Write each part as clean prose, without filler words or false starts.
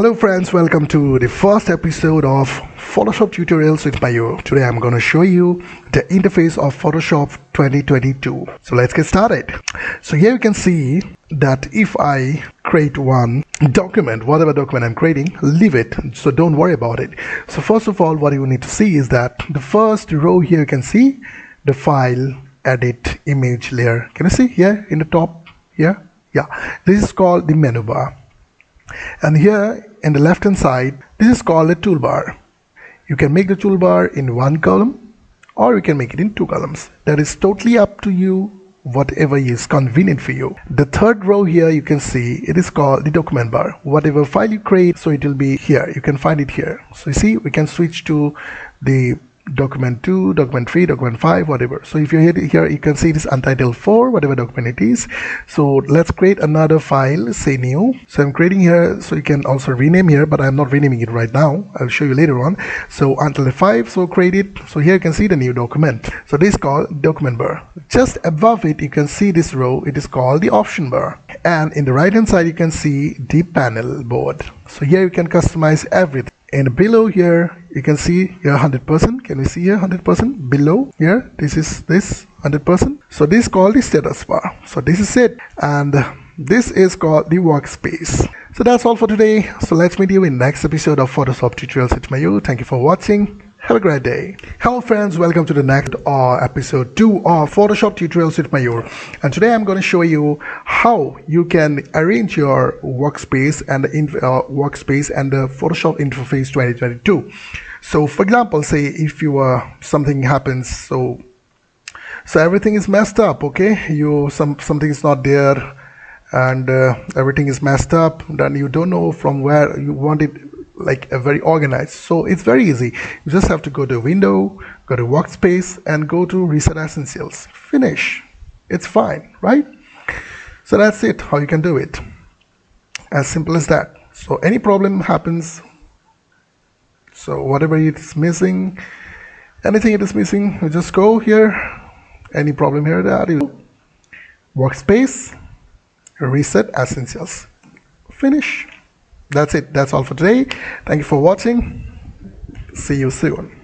Hello friends, welcome to the first episode of Photoshop Tutorials with Mayur. Today I'm going to show you the interface of Photoshop 2022. So let's get started. So here you can see that if I create one document, whatever document I'm creating, leave it. So don't worry about it. So first of all, what you need to see is that the first row here you can see the file, edit, image layer. Can you see here in the top here? Yeah, this is called the menu bar. And here in the left hand side, this is called a toolbar. You can make the toolbar in one column or you can make it in two columns. That is totally up to you, whatever is convenient for you. The third row here you can see it is called the document bar. Whatever file you create, so it will be here. You can find it here. So you see, we can switch to the document 2, document 3, document 5, whatever. So if you hit here, you can see it is untitled 4, whatever document it is. So let's create another file, say new. So I'm creating here, so you can also rename here, but I'm not renaming it right now. I'll show you later on. So untitled 5, so create it. So here you can see the new document. So this is called document bar. Just above it, you can see this row, it is called the option bar. And in the right hand side, you can see the panel board. So here you can customize everything. And below here you can see here 100%. Can you see here 100%? Below here, this is this 100%. So this is called the status bar. So this is it, and this is called the workspace. So that's all for today. So let's meet you in next episode of Photoshop Tutorials with Mayur. Thank you for watching. Have a great day. Hello friends, welcome to the next episode 2 of Photoshop Tutorials with Mayur. And today I'm going to show you how you can arrange your workspace and the Photoshop interface 2022. So for example, say if you something happens, so everything is messed up, okay? Something is not there and everything is messed up, then you don't know from where you want it, like a very organized. So it's very easy. You just have to go to window, go to workspace and go to reset essentials. Finish. It's fine, right? So that's it, how you can do it. As simple as that. So any problem happens, so whatever it is missing, anything it is missing, you just go here, any problem here, that you workspace, reset essentials. Finish. That's it. That's all for today. Thank you for watching. See you soon.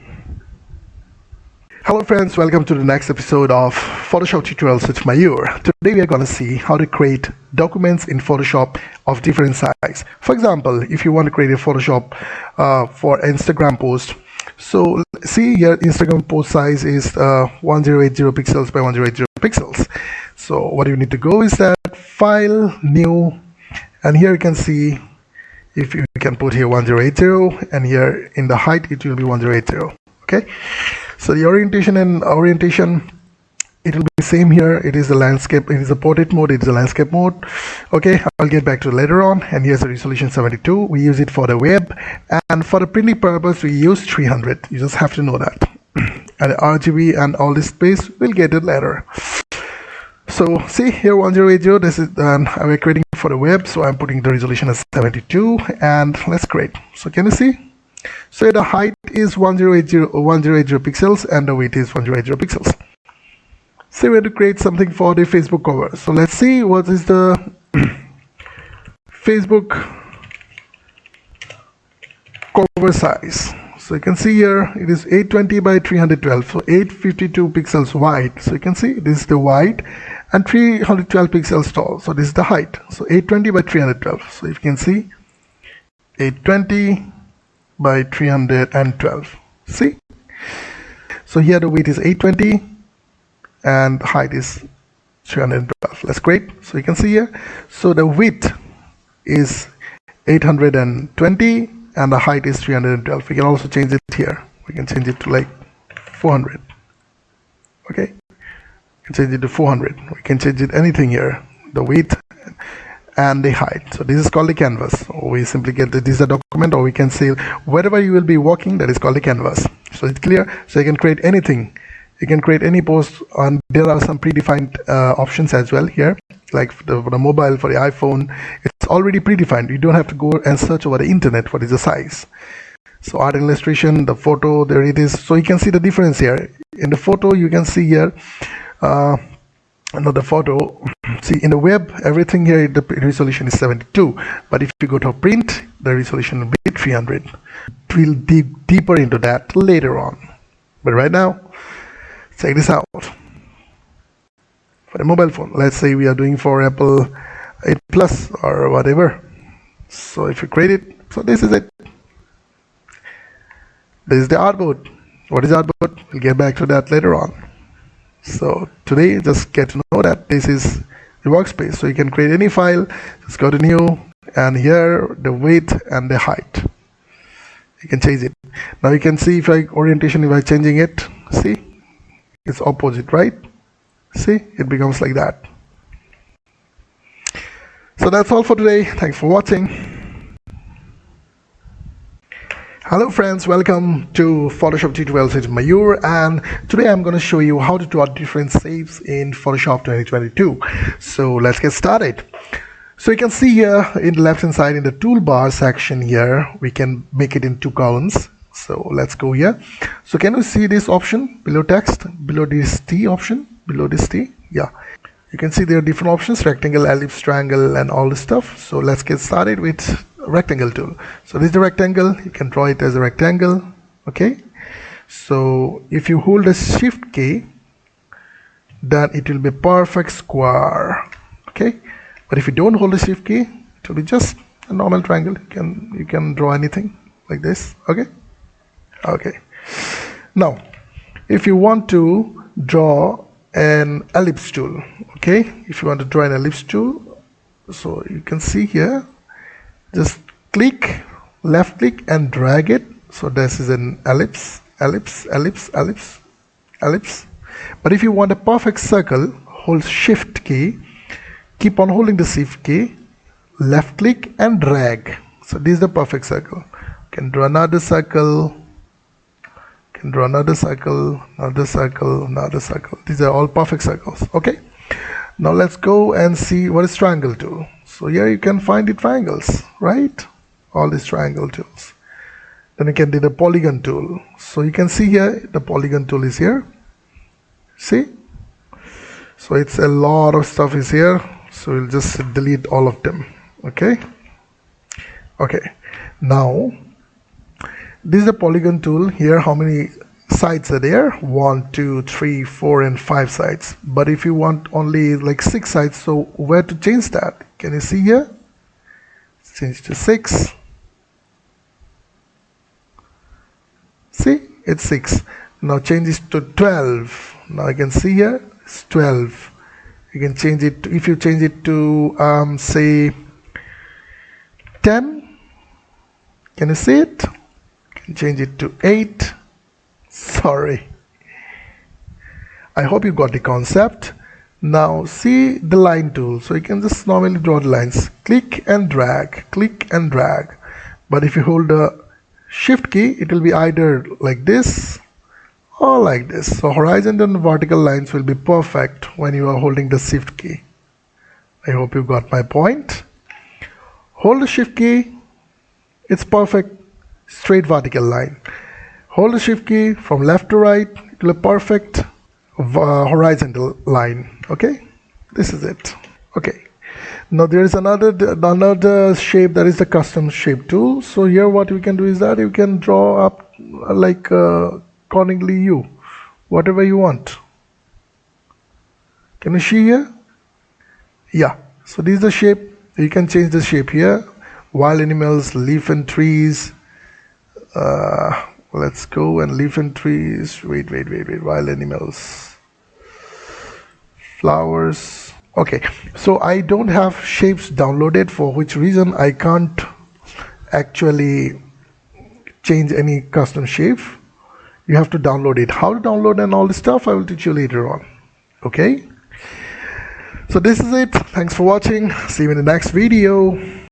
Hello friends, welcome to the next episode of Photoshop Tutorials with Mayur. Today we are going to see how to create documents in Photoshop of different size. For example, if you want to create a Photoshop for Instagram post, so see here Instagram post size is 1080 pixels by 1080 pixels. So what you need to go is that file, new, and here you can see if you can put here 1080 and here in the height it will be 1080. Okay, so the orientation it will be same here. It is the landscape, it is the portrait mode, it is the landscape mode. Okay, I'll get back to later on. And here's the resolution 72. We use it for the web, and for the printing purpose we use 300. You just have to know that. And the RGB and all this space we'll get it later. So see here 1080, this is I'm creating for the web, so I'm putting the resolution as 72 and let's create. So can you see? So the height is 1080 pixels and the width is 1080 pixels. So we have to create something for the Facebook cover. So let's see what is the Facebook cover size. So you can see here it is 820 by 312, so 852 pixels wide. So you can see this is the wide and 312 pixels tall. So this is the height. So 820 by 312. So if you can see 820 by 312. See? So here the width is 820 and height is 312. Let's create. So you can see here. So the width is 820 and the height is 312. We can also change it here. We can change it to like 400. Okay, we can change it to 400. We can change it anything here, the width and the height. So this is called the canvas. So we simply get that this is a document, or we can say wherever you will be working, that is called the canvas. So it's clear. So you can create anything. You can create any post, and there are some predefined options as well here, like for the mobile, for the iPhone. It's already predefined. You don't have to go and search over the internet what is the size. So art illustration, the photo, there it is. So you can see the difference here. In the photo you can see here another photo. See, in the web everything here the resolution is 72, but if you go to print the resolution will be 300. We'll dig deeper into that later on, but right now check this out. For a mobile phone, let's say we are doing for Apple 8 Plus or whatever. So if you create it, so this is it. This is the artboard. What is artboard? We'll get back to that later on. So today just get to know that this is the workspace, so you can create any file. Just go to new, and here the width and the height, you can change it. Now you can see if I orientation, if I changing it, see it's opposite, right? See, it becomes like that. So that's all for today. Thanks for watching. Hello friends, welcome to Photoshop tutorials with Mayur, and today I'm going to show you how to draw different shapes in Photoshop 2022. So let's get started. So you can see here in the left hand side in the toolbar section here, we can make it in 2 columns. So let's go here. So can you see this option below text, below this T option, below this T? Yeah, you can see there are different options: rectangle, ellipse, triangle, and all this stuff. So let's get started with rectangle tool. So this is the rectangle. You can draw it as a rectangle. Okay, so if you hold the shift key, then it will be perfect square. Okay, but if you don't hold the shift key, it will be just a normal triangle. You can draw anything like this. Okay, now if you want to draw an ellipse tool, okay, if you want to draw an ellipse tool, so you can see here, just click, left click and drag it. So this is an ellipse. But if you want a perfect circle, hold shift key, keep on holding the shift key, left click and drag. So this is the perfect circle. You can draw another circle, another circle. These are all perfect circles. Okay, now let's go and see what is triangle tool. So here you can find the triangles, right? All these triangle tools. Then you can do the polygon tool. So you can see here the polygon tool is here. See? So it's a lot of stuff is here. So we'll just delete all of them. Okay. Now this is the polygon tool. Here how many sides are there? 1, 2, 3, 4 and 5 sides. But if you want only like 6 sides, so where to change that? Can you see here? Change to 6. See, it's 6. Now change this to 12. Now you can see here it's 12. You can change it to, if you change it to say 10, can you see it? You can change it to 8. Sorry, I hope you got the concept. Now see the line tool. So you can just normally draw the lines, click and drag. But if you hold the shift key, it will be either like this or like this. So horizontal and vertical lines will be perfect when you are holding the shift key. I hope you got my point. Hold the shift key, it's perfect straight vertical line. Hold the shift key from left to right, it will be perfect horizontal line. Okay, this is it. Okay, now there is another shape, that is the custom shape tool. So here what we can do is that you can draw up like accordingly you, whatever you want. Can you see here? Yeah, so this is the shape. You can change the shape here. Wild animals, leaf and trees. Let's go and leaf and trees. Wait. Wild animals, flowers. Okay, so I don't have shapes downloaded, for which reason I can't actually change any custom shape. You have to download it. How to download and all this stuff I will teach you later on. Okay, so this is it. Thanks for watching. See you in the next video.